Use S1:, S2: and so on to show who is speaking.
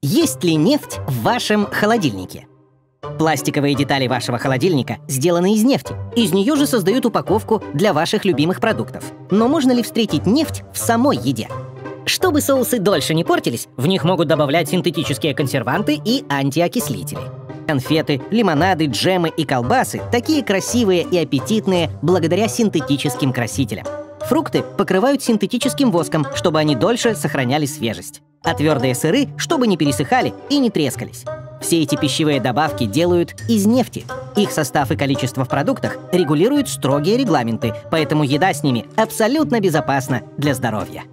S1: Есть ли нефть в вашем холодильнике? Пластиковые детали вашего холодильника сделаны из нефти. Из нее же создают упаковку для ваших любимых продуктов. Но можно ли встретить нефть в самой еде? Чтобы соусы дольше не портились, в них могут добавлять синтетические консерванты и антиокислители. Конфеты, лимонады, джемы и колбасы такие красивые и аппетитные благодаря синтетическим красителям. Фрукты покрывают синтетическим воском, чтобы они дольше сохраняли свежесть. А твердые сыры, чтобы не пересыхали и не трескались. Все эти пищевые добавки делают из нефти. Их состав и количество в продуктах регулируют строгие регламенты, поэтому еда с ними абсолютно безопасна для здоровья.